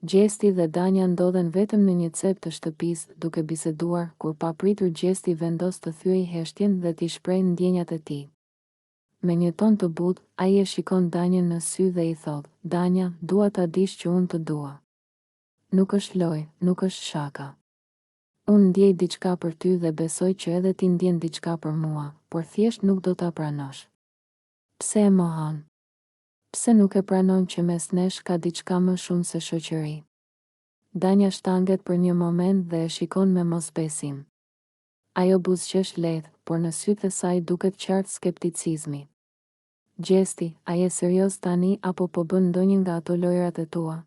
Gjesti dhe Danja ndodhen vetëm në një cep të shtëpisë, duke biseduar, kur papritur Gjesti vendos të thyej heshtjen dhe t'i shpreh ndjenjat e tij. Me një ton të butë, ai e shikon Danjën në sy dhe i thot: "Danja, dua ta dish që unë të dua. Nuk është lojë, nuk është shaka. Unë ndjej diçka për ty dhe besoj që edhe ti ndjen diçka për mua, por thjesht nuk do ta pranosh. Pse e mohon? Pse nuk e pranon që mes nesh ka diçka më shumë se shoqëri?" Danja shtanget për një moment dhe e shikon me mosbesim. Ajo buzëqesh lehtë, por në sytë e saj duket qartë skepticizmi. "Gjesti, a je serioz tani apo po bën ndonjë nga ato lojrat e tua?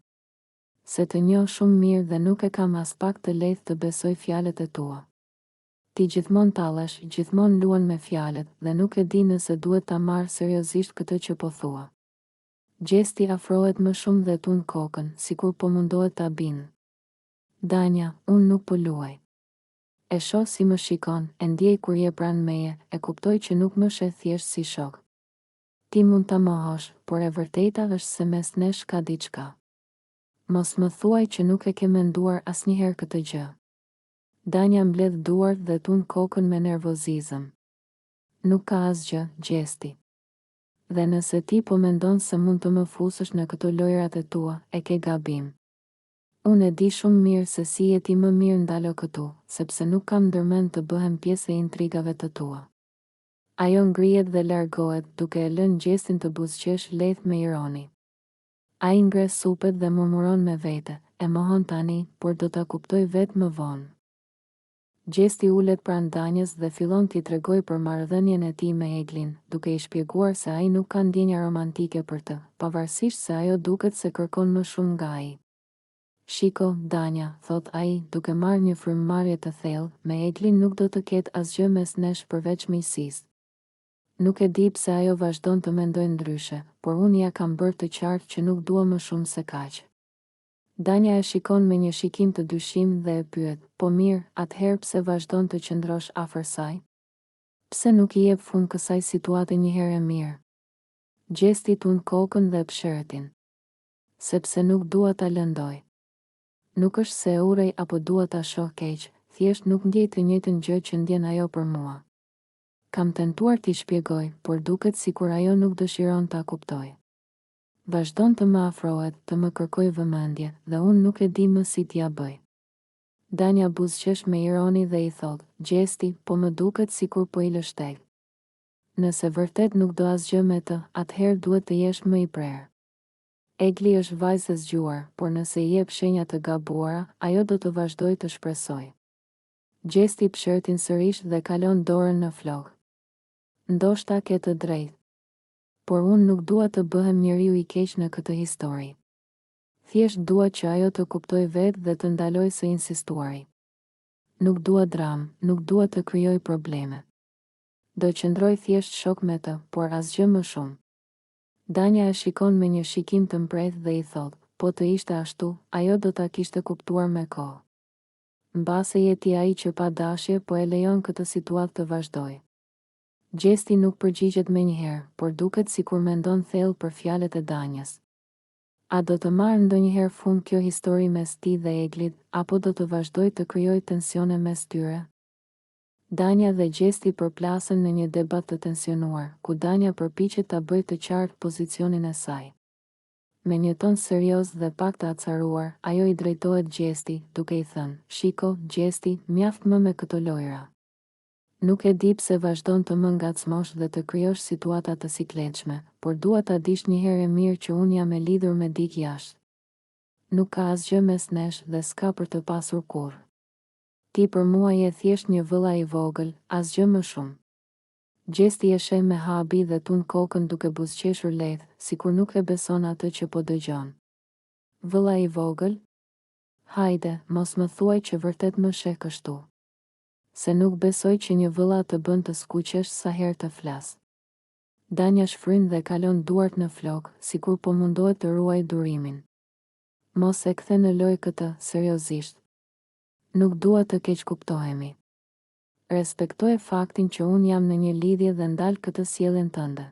Se të njoh shumë mirë dhe nuk e kam as pak të lehtë të besoj fjalët e tua. Ti gjithmonë tallesh, gjithmonë luan me fjalët dhe nuk e di nëse duhet ta marr seriozisht këtë që po thua." Gjesti afrohet më shumë dhe tund kokën, sikur po mundohet ta bindë. "Danja, unë nuk po luaj. E shoh si më shikon, e ndjej kur je pranë meje, e kuptoj që nuk më sheh thjesht si shok. Ti mund ta mohosh, por e vërteta është se mes nesh ka diçka. Mos më thuaj që nuk e ke menduar asnjëherë këtë gjë." Danja mbledh duart dhe tund kokën me nervozizëm. "Nuk ka asgjë, Gjesti. Dhe nëse ti po mendon se mund të më fusësh në këto lojrat e tua, e ke gabim. Unë e di shumë mirë se si je ti më mirë ndalo këtu, sepse nuk kam ndërmend të bëhem pjesë e intrigave të tua." Ajo ngrihet dhe largohet, duke e lënë Gjestin të buzëqesh lehtë me ironi. Ai ngre supet dhe murmuron me vete: "E mohon tani, por do ta kuptoj vetë më vonë." Gjesti ulet pranë Danjës dhe fillon t'i tregoj për marrëdhënien e tij me Eglin, duke i shpjeguar se ai nuk ka ndjenja romantike për të, pavarësisht se ajo duket se kërkon më shumë nga ai. "Shiko, Danja," thot ai, duke marrë një frymëmarrje të thellë, "me Eglin nuk do të ketë asgjë mes nesh përveç miqësisë." Nuk e di pse ajo vazhdon të mendojë ndryshe, por unë ja kam bërë të qartë që nuk dua më shumë se kaq. Danja e shikon me një shikim të dyshim dhe e pyet: "Po mirë, atëherë pse vazhdon të qëndrosh afër saj? Pse nuk i jep fund kësaj situate një herë e mirë?" Gjesti tund kokën dhe pshërtin. "Sepse nuk dua ta lëndoj. Nuk është se urej apo dua ta shoh keq, thjesht nuk ndjej të njëjtën gjë që ndjen ajo për mua." Kam tentuar t'i shpjegoj, por duket sikur ajo nuk dëshiron ta kuptoj. Vazhdon të më afrohet, të më kërkoj vëmendje, dhe unë nuk e di më si t'ja bëj. Danja buzëqesh me ironi dhe i thot: "Gjesti, po më duket sikur po i lë shteg. Nëse vërtet nuk do asgjë me të, atëherë duhet të jesh më i prerë. Egli është vajzë e zgjuar, por nëse i jep shenja të gabuara, ajo do të vazhdoj të shpresoj." Gjesti pshërtin sërish dhe kalon dorën në flokë. "Ndoshta ke të drejtë. Por unë nuk dua të bëhem njeriu i keq në këtë histori. Thjesht dua që ajo të kuptoj vetë dhe të ndaloj së insistuari. Nuk dua dramë, nuk dua të krijoj probleme. Do qëndroj thjesht shok me të, por asgjë më shumë." Danja e shikon me një shikim të mprejtë dhe i thot: "Po të ishte ashtu, ajo do ta kishte kuptuar me kohë. Mbase je ti ai që pa dashje po e lejon këtë situatë të vazhdoj." Gjesti nuk përgjigjet menjëherë, por duket sikur mendon thellë për fjalët e Danjës. A do të marrë ndonjëherë fund kjo histori mes tij dhe Eglit, apo do të vazhdoj të krijoj tensione mes tyre? Danja dhe Gjesti përplasen në një debat të tensionuar, ku Danja përpiqet ta bëjë të qartë pozicionin e saj. Me një ton serioz dhe pak të acaruar, ajo i drejtohet Gjesti, duke i thënë: "Shiko, Gjesti, mjaft më me këto lojra. Nuk e di pse vazhdon të më ngacmosh dhe të krijosh situata të sikletshme, por dua ta dish një herë e mirë që unë jam e lidhur me dikë jashtë. Nuk ka asgjë mes nesh dhe s'ka për të pasur kurrë. Ti për mua je thjesht një vëlla i vogël, asgjë më shumë." Gjesti e sheh me habi dhe tund kokën duke buzëqeshur lehtë, sikur nuk e beson atë që po dëgjon. "Vëlla i vogël? Hajde, mos më thuaj që vërtet më sheh kështu. Se nuk besoj që një vëlla të bën të skuqesh sa herë të flas." Danja shfryn dhe kalon duart në flokë, sikur po mundohet të ruaj durimin. "Mos e kthe në lojë këtë, seriozisht. Nuk dua të keq kuptohemi. Respektoje faktin që unë jam në një lidhje dhe ndal këtë sjelljen tënde."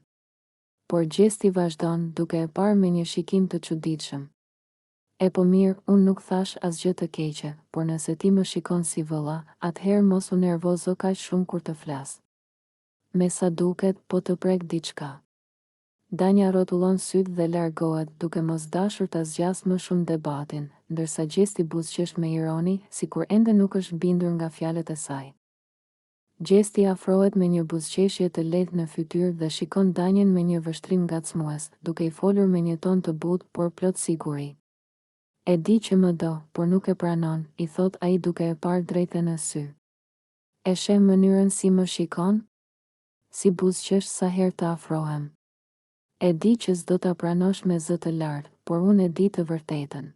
Por Gjesti vazhdon, duke e parë me një shikim të çuditshëm. E po mirë, unë nuk thash asgjë të keqe, por nëse ti më shikon si vëlla, atëherë mos u nervozo kaq shumë kur të flas. Me sa duket, po të prek diçka. Danja rrotullon sytë dhe largohet, duke mos dashur ta zgjas më shumë debatin, ndërsa Gjesti buzëqesh me ironi, sikur ende nuk është bindur nga fjalët e saj. Gjesti afrohet me një buzëqeshje të lehtë në fytyrë dhe shikon Danjen me një vështrim ngacmues, duke i folur me një ton të butë por plot siguri. E di që më do, por nuk e pranon, i thot ai duke e parë drejtë në sy. E sheh mënyrën si më shikon? Si buzëqesh sa herë të afrohem. E di që s'do ta pranosh me zë të lartë, por unë e di të vërtetën.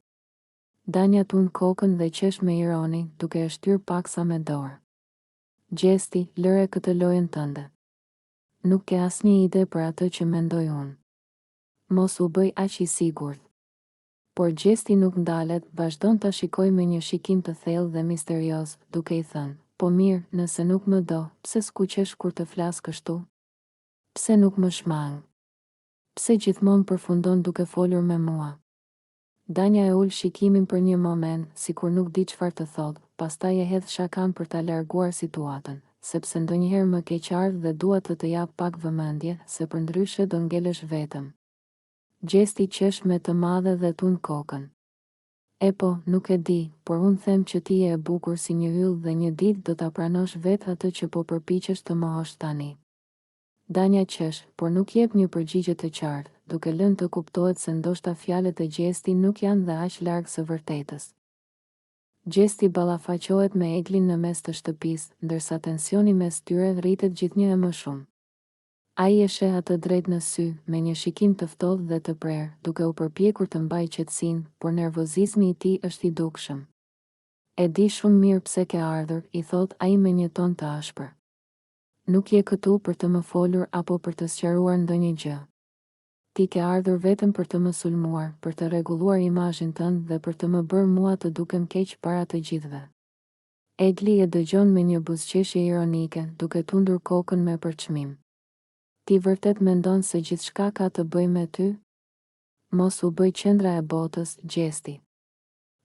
Danja tund kokën dhe qesh me ironi, duke e shtyr paksa me dorë. Gjesti, lëre këtë lojën tënde. Nuk ke asnjë ide për atë që mendoj unë. Mos u bëj aq i sigurt. Por Gjesti nuk ndalet, vazhdon ta shikoj me një shikim të thellë dhe misterioz, duke i thënë, po mirë, nëse nuk më do, pse skuqesh kur të flas kështu? Pse nuk më shmang? Pse gjithmonë përfundon duke folur me mua? Danja e ul shikimin për një moment, sikur nuk di çfarë të thotë, pastaj e hedh shakan për ta larguar situatën, sepse ndonjëherë më keq ardh dhe dua të jap pak vëmendje, se përndryshe do ngelesh vetëm. Gjesti qesh me të madhe dhe tund kokën. E po, nuk e di, por unë them që ti je e bukur si një yll dhe një ditë do ta pranosh vetë atë që po përpiqesh të mohosh tani. Danja qesh, por nuk jep një përgjigje të qartë, duke lënë të kuptohet se ndoshta fjalët e Gjesti nuk janë dhe aq larg së vërtetës. Gjesti ballafaqohet me Eglin në mes të shtëpisë, ndërsa tensioni mes tyre rritet gjithnjë e më shumë. Ai e sheh atë drejt në sy, me një shikim të ftohtë dhe të prerë, duke u përpjekur të mbajë qetësinë, por nervozizmi i tij është i dukshëm. E di shumë mirë pse ke ardhur, i thot ai me një ton të ashpër. Nuk je këtu për të më folur apo për të sqaruar ndonjë gjë. Ti ke ardhur vetëm për të më sulmuar, për të rregulluar imazhin tënd dhe për të më bërë mua të dukem keq para të gjithëve. Egli e dëgjon me një buzëqeshje ironike, duke tundur kokën me përçmim. Ti vërtet mendon se gjithçka ka të bëjë me ty? Mos u bëj qendra e botës, Gjesti.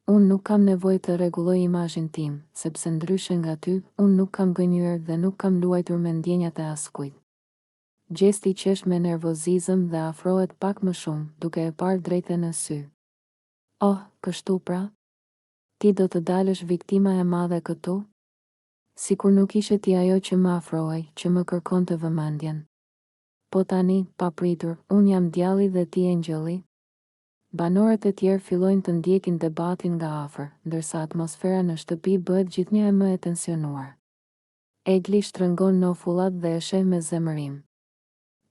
Unë nuk kam nevojë të rregulloj imazhin tim, sepse ndryshe nga ty, unë nuk kam gënjur dhe nuk kam luajtur me ndjenjat e askujt. Gjesti qesh me nervozizëm dhe afrohet pak më shumë, duke e parë drejtë në sy. Oh, kështu pra? Ti do të dalësh viktima e madhe këtu? Sikur nuk ishe ti ajo që më afrohej, që më kërkon të vëmendjen. Po tani, papritur, unë jam djalli dhe ti engjëlli. Banorët e tjerë fillojnë të ndjekin debatin nga afër, ndërsa atmosfera në shtëpi bëhet gjithnjë e më e tensionuar. Egli shtrëngon nofullat dhe e sheh me zemërim.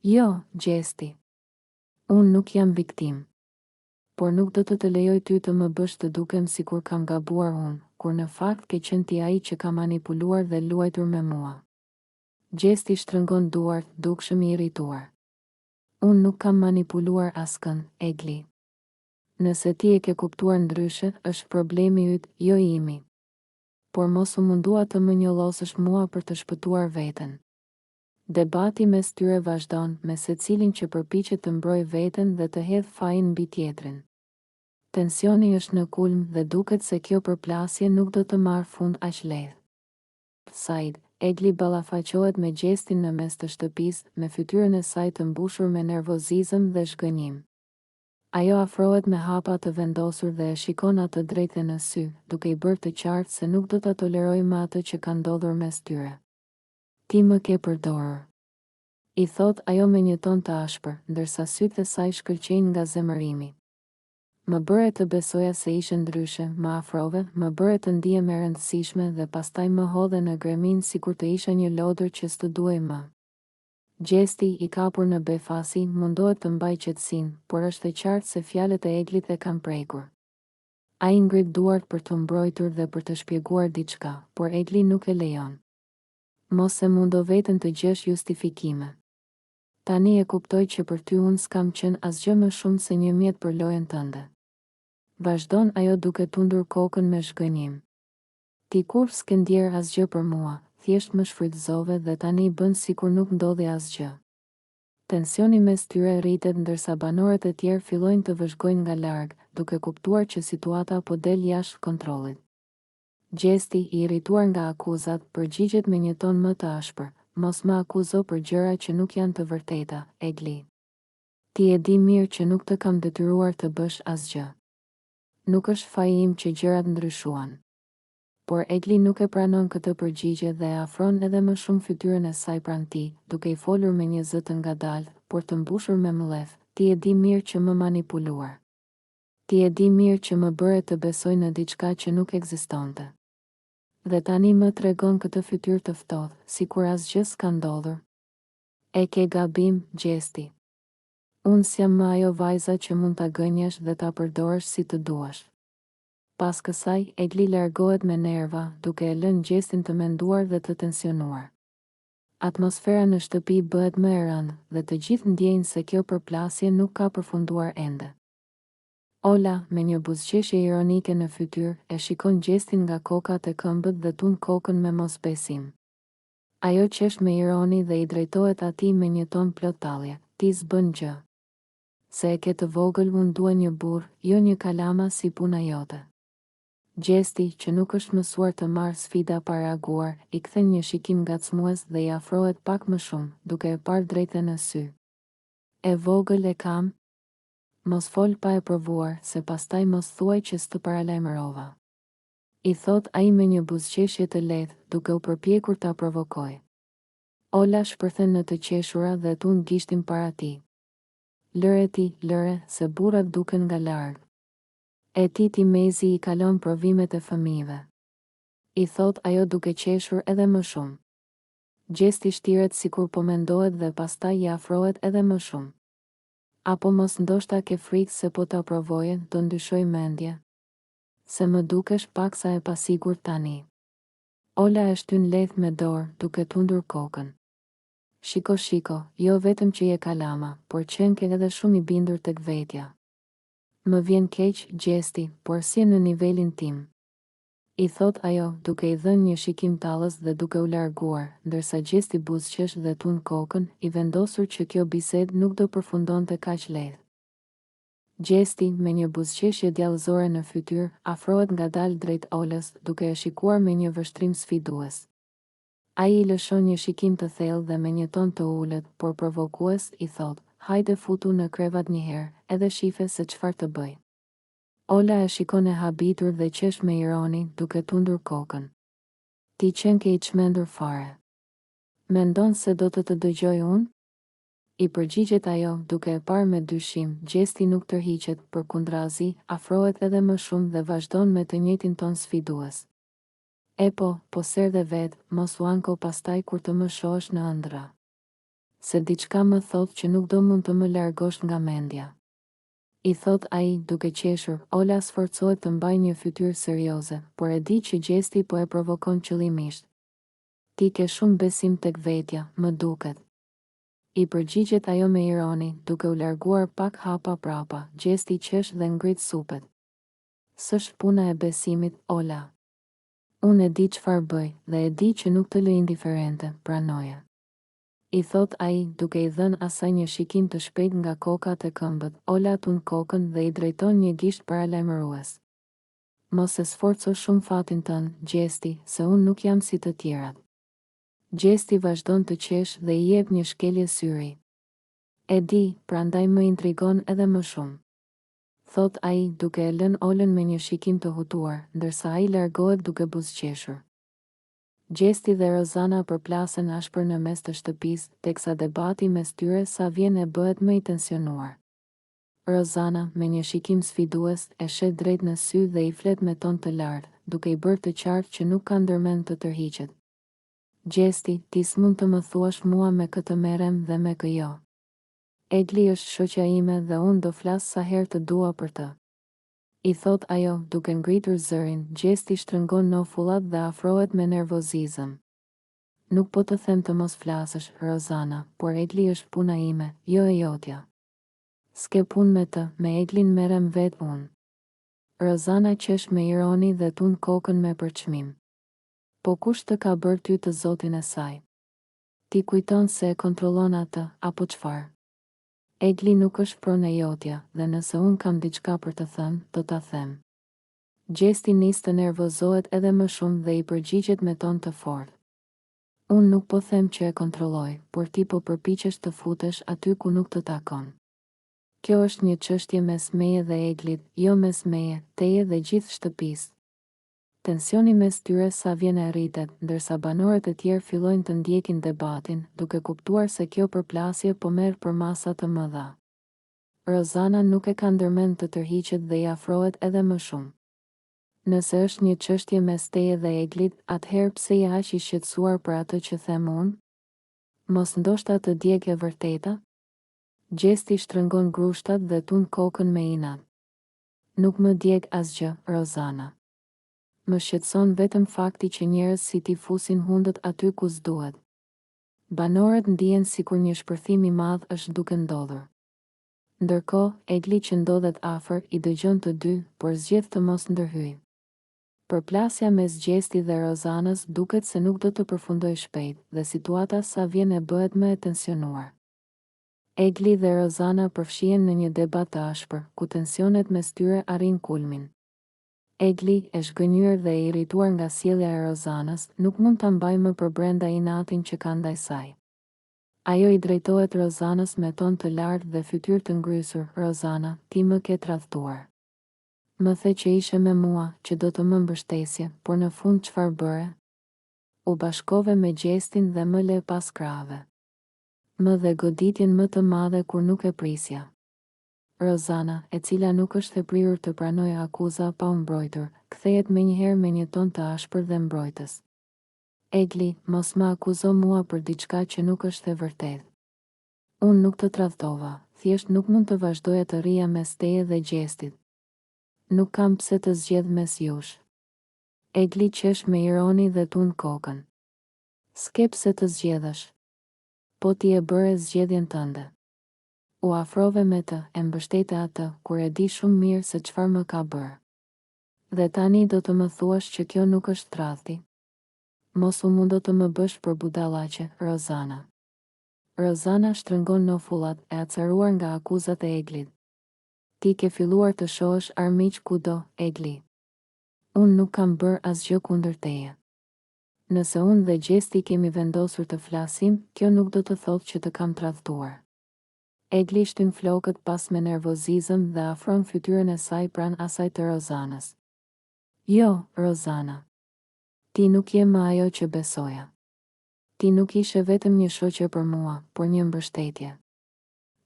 Jo, Gjesti. Unë nuk jam viktim. Por nuk do të lejoj ty të më bësh të dukem sikur kam gabuar unë, kur në fakt ke qenë ti ai që ka manipuluar dhe luajtur me mua. Gjesti shtrëngon duart, dukshëm i irrituar. Unë nuk kam manipuluar askën, Egli. Nëse ti e ke kuptuar ndryshe, është problemi yt, jo imi. Por mos u mundua të më njollosësh mua për të shpëtuar veten. Debati mes tyre vazhdon, me secilin që përpiqet të mbrojë veten dhe të hedhë fajin mbi tjetrin. Tensioni është në kulm dhe duket se kjo përplasje nuk do të marrë fund aq lehtë. Said, Egli ballafaqohet me Gjestin në mes të shtëpisë, me fytyrën e saj të mbushur me nervozizëm dhe zhgënjim. Ajo afrohet me hapa të vendosur dhe e shikon atë drejtë në sy, duke i bërë të qartë se nuk do ta tolerojë më atë që ka ndodhur mes tyre. Ti më ke përdorur. I thot ajo me një ton të ashpër, ndërsa sytë e saj shkëlqejnë nga zemërimi. Më bëre të besoja se ishe ndryshe, më afrove, më bëre të ndihem e rëndësishme dhe pastaj më hodhe në gremin sikur të isha një lodër që s'të duaj më. Gjesti, i kapur në befasi, mundohet të mbajë qetësinë, por është e qartë se fjalët e Eglit e kanë prekur. Ai ngrit duart për të mbrojtur dhe për të shpjeguar diçka, por Egli nuk e lejon. Mos e mundo veten të gjesh justifikime. Tani e kuptoj që për ty unë s'kam qenë asgjë më shumë se një mjet për lojën tënde. Vazhdon ajo duke tundur kokën me zhgënjim. Ti kur s'ke ndjer asgjë për mua, thjesht më shfrytëzove dhe tani bën sikur nuk ndodhi asgjë. Tensioni mes tyre rritet ndërsa banorët e tjerë fillojnë të vëzhgojnë nga larg, duke kuptuar që situata po del jashtë kontrollit. Gjesti, i irrituar nga akuzat, përgjigjet me një ton më të ashpër: "Mos më akuzo për gjëra që nuk janë të vërteta, Egli. Ti e di mirë që nuk të kam detyruar të bësh asgjë. Nuk është faji im që gjërat ndryshuan." Por Egli nuk e pranon këtë përgjigje dhe e afron edhe më shumë fytyrën e saj pranë tij, duke i folur me një zë të ngadaltë, por të mbushur me mlleth: "Ti e di mirë që më manipuluar. Ti e di mirë që më bëre të besoj në diçka që nuk ekzistonte. Dhe tani më tregon këtë fytyrë të ftohtë, sikur asgjë s'ka ndodhur. E ke gabim, Gjesti. Unë s'jam më ajo vajza që mund ta gënjesh dhe ta përdorësh si të duash." Pas kësaj, Egli largohet me nerva, duke e lënë Gjestin të menduar dhe të tensionuar. Atmosfera në shtëpi bëhet më e rëndë dhe të gjithë ndjejnë se kjo përplasje nuk ka përfunduar ende. Ola, me një buzëqeshje ironike në fytyrë, e shikon Gjestin nga kokat e këmbët dhe tund kokën me mosbesim. Ajo qesh me ironi dhe i drejtohet atij me një ton plot tallje: "Ti s'bën gjë. Se e ke të vogël, unë dua një burr, jo një kalama si puna jote." Gjesti, që nuk është mësuar të marrë sfida pa reaguar, i kthen një shikim ngacmues dhe i afrohet pak më shumë, duke e parë drejtë në sy. "E vogël e kam? Mos fol pa e provuar, se pastaj mos thuaj që s'të paralajmërova." I thot ai me një buzëqeshje të lehtë, duke u përpjekur ta provokojë. Ola shpërthen në të qeshura dhe tund gishtin para tij. "Lëre ti, lëre, se burrat duken nga larg. E ti mezi i kalon provimet e fëmijëve." I thot ajo duke qeshur edhe më shumë. Gjesti shtiret sikur po mendohet dhe pastaj i afrohet edhe më shumë. "Apo mos ndoshta ke frikë se po ta provoje, do ndyshoj mendje? Se më dukesh paksa e pasigurt tani." Ola e shtyn lehtë me dorë, duke tundur kokën. Shiko, jo vetëm që je kalama, por qenë ke edhe shumë i bindur tek vetja." "Më vjen keq, Gjesti, por si në nivelin tim." I thot ajo, duke i dhënë një shikim tallës dhe duke u larguar, ndërsa Gjesti buzëqesh dhe tund kokën, i vendosur që kjo bisedë nuk do përfundonte kaq lehtë. Gjesti, me një buzëqeshje djallëzore në fytyrë, afrohet ngadalë drejt Olës, duke e shikuar me një vështrim sfidues. Ai i lëshon një shikim të thellë dhe me një ton të ulët, por provokues, i thot: "Hajde futu në krevat një herë, edhe shife se çfarë të bëj." Ola e shikon e habitur dhe qesh me ironi, duke tundur kokën. "Ti qenë ke i çmendur fare. Mendon se do të dëgjoj unë?" I përgjigjet ajo, duke e parë me dyshim. Gjesti nuk tërhiqet, përkundrazi, afrohet edhe më shumë dhe vazhdon me të njëjtin ton sfidues. "E po serdhe vet, mos u anko pastaj kur të më shohësh në ëndra. Se diçka më thot që nuk do mund të më largosh nga mendja." I thot ai, duke qeshur. Ola sforcohet të mbajë një fytyrë serioze, por e di që Gjesti po e provokon qëllimisht. "Ti ke shumë besim tek vetja, më duket." I përgjigjet ajo me ironi, duke u larguar pak hapa prapa. Gjesti qesh dhe ngrit supet. "S'është puna e besimit, Ola. Unë e di çfarë bëj dhe e di që nuk të lë indiferente, pranoje." I thot ai, duke i dhënë asaj një shikim të shpejt nga kokat e këmbët. Ola tund kokën dhe i drejton një gisht paralajmërues. "Mos e sforco shumë fatin tënd, Gjesti, se unë nuk jam si të tjerat." Gjesti vazhdon të qesh dhe i jep një shkelje syri. "E di, prandaj më intrigon edhe më shumë." Thot ai, duke e lënë Olën me një shikim të hutuar, ndërsa ai largohet duke buzëqeshur. Gjesti dhe Rozana përplasen ashpër në mes të shtëpisë, teksa debati mes tyre sa vjen e bëhet më i tensionuar. Rozana, me një shikim sfidues, e shet drejt në sy dhe i flet me ton të lartë, duke i bërë të qartë që nuk ka ndërmend të tërhiqet. "Gjesti, ti s'mund të më thuash mua me këtë merrem dhe me kë jo. Egli është shoqja ime dhe unë do flas sa herë të dua për të." I thot ajo, duke ngritur zërin. Gjesti shtrëngon nofullat dhe afrohet me nervozizëm. "Nuk po të them të mos flasësh, Rozana, por Egli është puna ime, jo e jotja. S'ke punë me të, me Eglin merrem vetë unë." Rozana qesh me ironi dhe tund kokën me përçmim. "Po kush të ka bërë ty të zotin e saj? Ti kujton se e kontrollon atë, apo çfarë?" Egli nuk është pronë e jotja, dhe nëse unë kam diçka për të thënë, do ta them. Gjesti nis të nervozohet edhe më shumë dhe i përgjigjet me ton të fortë. Unë nuk po them që e kontrolloj, por ti po përpiqesh të futesh aty ku nuk të takon. Kjo është një çështje mes meje dhe Eglit, jo mes meje, teje dhe gjithë shtëpisë. Tensioni mes tyre sa vjen e rritet, ndërsa banorët e tjerë fillojnë të ndjekin debatin, duke kuptuar se kjo përplasje po merr për masa të mëdha. Rozana nuk e ka ndërmend të tërhiqet dhe i afrohet edhe më shumë. Nëse është një çështje mes teje dhe Eglit, atëherë pse je aq i shqetësuar për atë që them unë? Mos ndoshta të djeg e vërteta? Gjesti shtrëngon grushtat dhe tund kokën me inat. Nuk më djeg asgjë, Rozana. Më shqetëson vetëm fakti që njerëz si ti fusin hundët aty ku s'duhet. Banorët ndihen sikur një shpërthim i madh është duke ndodhur. Ndërkohë, Egli që ndodhet afër i dëgjon të dy, por zgjedh të mos ndërhyjë. Përplasja mes Gjesti dhe Rozanës duket se nuk do të përfundoj shpejt, dhe situata sa vjen e bëhet më e tensionuar. Egli dhe Rozana përfshihen në një debat të ashpër, ku tensionet mes tyre arrin kulmin. Egli, e zhgënjur dhe e irrituar nga sjellja e Rozanës, nuk mund ta mbajë më përbrenda inatin që ka ndaj saj. Ajo i drejtohet Rozanës me ton të lartë dhe fytyrë të ngrysur. Rozana, ti më ke tradhtuar. Më the që ishe me mua, që do të më mbështesje, por në fund çfarë bëre? U bashkove me Gjestin dhe më le pas krave. Më dhe goditjen më të madhe kur nuk e prisja. Rozana, e cila nuk është e prirur të pranojë akuza pa u mbrojtur, kthehet menjëherë me një ton të ashpër dhe mbrojtës. Egli, mos më akuzo mua për diçka që nuk është e vërtetë. Unë nuk të tradhtova, thjesht nuk mund të vazhdoja të rria mes teje dhe Gjestit. Nuk kam pse të zgjedh mes jush. Egli qesh me ironi dhe tund kokën. S'ke pse të zgjedhësh. Po ti e bëre zgjedhjen tënde. U afrove me të, e mbështete atë, kur e di shumë mirë se çfarë më ka bërë. Dhe tani do të më thuash që kjo nuk është tradhti. Mos u mundo të më bësh për budallaqe, Rozana. Rozana shtrëngon nofullat, e acaruar nga akuzat e Eglit. Ti ke filluar të shohësh armiq kudo, Egli. Unë nuk kam bërë asgjë kundër teje. Nëse unë dhe Gjesti kemi vendosur të flasim, kjo nuk do të thotë që të kam tradhtuar. Egli shtyn flokët pas me nervozizëm dhe afron fytyrën e saj pranë asaj të Rozanës. Jo, Rozana. Ti nuk je më ajo që besoja. Ti nuk ishe vetëm një shoqe për mua, por një mbështetje.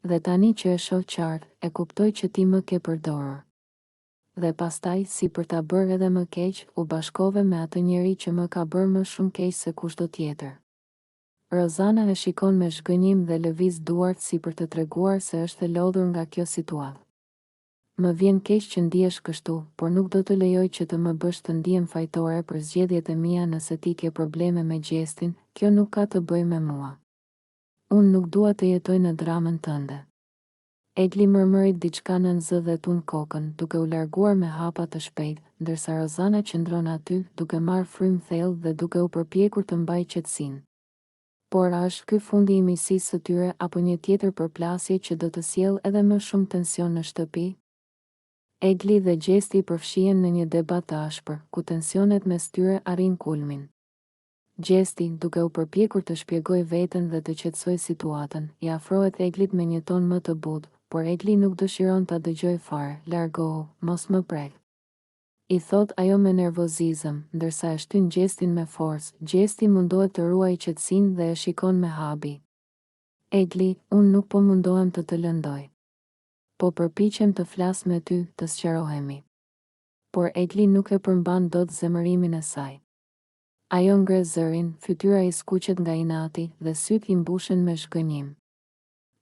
Dhe tani që e shoh qartë, e kuptoj që ti më ke përdorur. Dhe pastaj, si për ta bërë edhe më keq, u bashkove me atë njeri që më ka bërë më shumë keq se kushdo tjetër. Rozana e shikon me zhgënjim dhe lëviz duart si për të treguar se është e lodhur nga kjo situatë. Më vjen keq që ndihesh kështu, por nuk do të lejoj që të më bësh të ndihem fajtore për zgjedhjet e mia nëse ti ke probleme me Gjestin, kjo nuk ka të bëjë me mua. Unë nuk dua të jetoj në dramën tënde. Egli mërmëri diçka në zë dhe tund kokën, duke u larguar me hapa të shpejt, ndërsa Rozana qëndron aty, duke marrë frym thellë dhe duke u përpjekur të mbajë qetësinë. Por a është ky fundi i miqësisë së tyre apo një tjetër përplasje që do të sjellë edhe më shumë tension në shtëpi? Egli dhe Gjesti përfshihen në një debat të ashpër, ku tensionet mes tyre arrin kulmin. Gjesti, duke u përpjekur të shpjegoj veten dhe të qetësoj situatën, i afrohet Eglit me një ton më të butë, por Egli nuk dëshiron ta dëgjoj fare. Largohu, mos më prek. I thot ajo me nervozizëm, ndërsa e shtyn Gjestin me forcë. Gjesti mundohet të ruajë qetësinë dhe e shikon me habi. Egli, unë nuk po mundohem të të lëndoj. Po përpiqem të flas me ty, të sqarohemi. Por Egli nuk e përmban dot zemërimin e saj. Ajo ngre zërin, fytyra i skuqet nga inati dhe syt i mbushen me zhgënjim.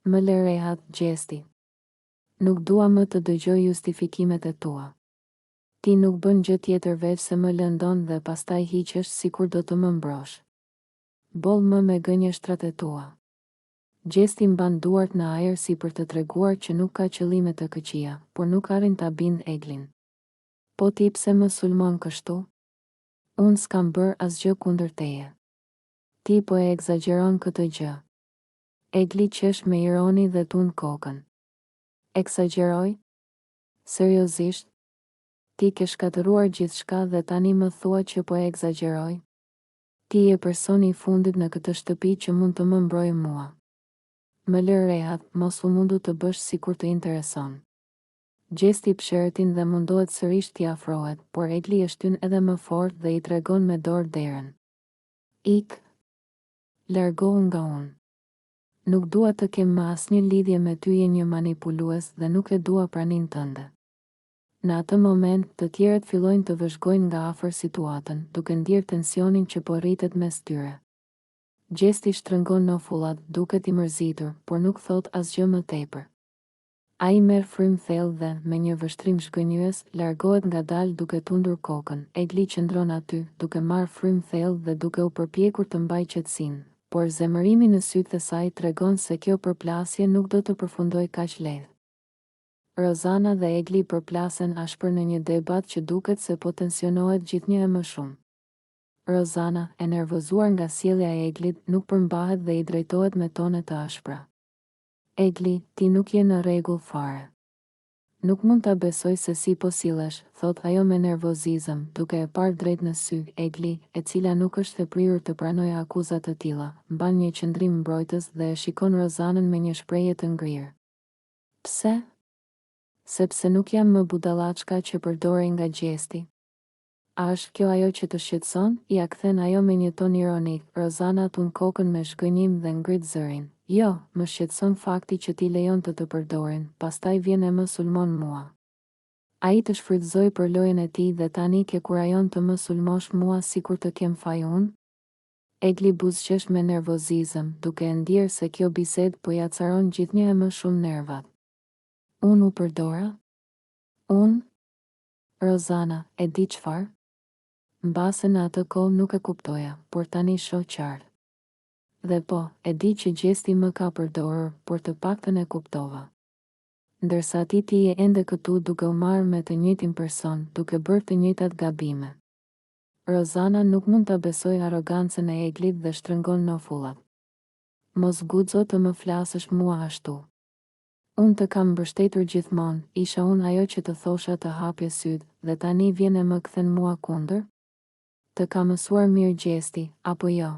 Më le rehat, Gjesti. Nuk dua më të dëgjoj justifikimet e tua. Ti nuk bën gjë tjetër veç se më lëndon dhe pastaj hiqesh sikur do të më mbrosh. Boll më me gënjeshtrat e tua. Gjesti mban duart në ajër si për të treguar që nuk ka qëllime të këqija, por nuk arrin ta bind Eglin. Po ti pse më sulmon kështu? Unë s'kam bërë asgjë kundër teje. Ti po e egzageron këtë gjë. Egli qesh me ironi dhe tund kokën. Eksagjeroj? Seriozisht? Ti ke shkatëruar gjithçka dhe tani më thua që po e egzagjeroj? Ti je personi i fundit në këtë shtëpi që mund të më mbrojë mua. Më lër rehat, mos u mundu të bësh sikur të intereson. Gjesti i pshertin dhe mundohet sërish t'i afrohet, por Egli e shtyn edhe më fort dhe i tregon me dorë derën. Ik, largohu nga unë. Nuk dua të kem më asnjë lidhje me ty, je një manipulues dhe nuk e dua praninë tënde. Në atë moment, të tjerët fillojnë të vëzhgojnë nga afër situatën, duke ndjerë tensionin që po rritet mes tyre. Gjesti shtrëngon nofullat, duket i mërzitur, por nuk thot asgjë më tepër. Ai merr frym thellë dhe, me një vështrim zhgënjyes, largohet ngadalë duke tundur kokën. Egli qëndron aty, duke marrë frym thellë dhe duke u përpjekur të mbajë qetësinë, por zemërimi në sytë e saj tregon se kjo përplasje nuk do të përfundojë kaq lehtë. Rozana dhe Egli përplasen ashpër në një debat që duket se po tensionohet gjithnjë e më shumë. Rozana, e nervozuar nga sjellja e Eglit, nuk përmbahet dhe i drejtohet me tone të ashpra. Egli, ti nuk je në rregull fare. Nuk mund ta besoj se si po sillesh, thot ajo me nervozizëm, duke e parë drejt në sy. Egli, e cila nuk është e prirur të pranojë akuzat të tilla, mban një qëndrim mbrojtës dhe e shikon Rozanën me një shprehje të ngrirë. Pse? Sepse nuk jam më budallaçka që përdorej nga Gjesti. A është kjo ajo që të shqetëson? Ja kthen ajo me një ton ironik. Rozana tund kokën me shgënjim dhe ngrit zërin. Jo, më shqetëson fakti që ti lejon të përdorin, pastaj vjen e më sulmon mua. Ai të shfrytëzoi për lojën e tij dhe tani ke kurajon të më sulmosh mua sikur të kem faj unë? Egli buzëqesh me nervozizëm, duke e ndjerë se kjo bisedë po ja caron gjithnjë e më shumë nervat. Unë u përdora? Unë? Rozana, e di çfarë? Mbase në atë kohë nuk e kuptoja, por tani shoh qartë. Dhe po, e di që Gjesti më ka përdorur, por të paktën e kuptova. Ndërsa ti je ende këtu duke u marrë me të njëjtin person, duke bërë të njëjtat gabime. Rozana nuk mund ta besojë arrogancën e Eglit dhe shtrëngon nofullat. Mos guxo të më flasësh mua ashtu. Unë të kam mbështetur gjithmonë, isha unë ajo që të thosha të hapje sytë, dhe tani vjen e më kthen mua kundër? Të ka mësuar mirë Gjesti, apo jo?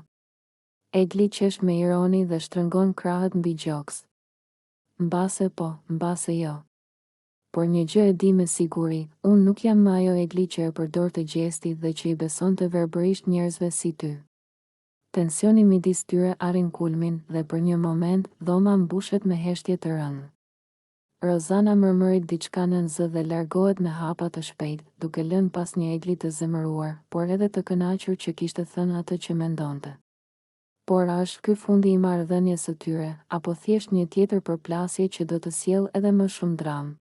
Egli qesh me ironi dhe shtrëngon krahët mbi gjoks. Mbase po, mbase jo. Por një gjë e di me siguri, unë nuk jam më ajo Egli që e përdor të Gjesti dhe që i beson të verbërisht njerëzve si ty. Tensioni midis tyre arrin kulmin dhe për një moment dhoma mbushet me heshtje të rëndë. Rozana mërmërit diçka në zë dhe largohet me hapa të shpejt, duke lënë pas një Egli të zemëruar, por edhe të kënaqur që kishte thënë atë që mendonte. Por a është ky fundi i marrëdhënies së tyre, apo thjesht një tjetër përplasje që do të sjellë edhe më shumë dramë?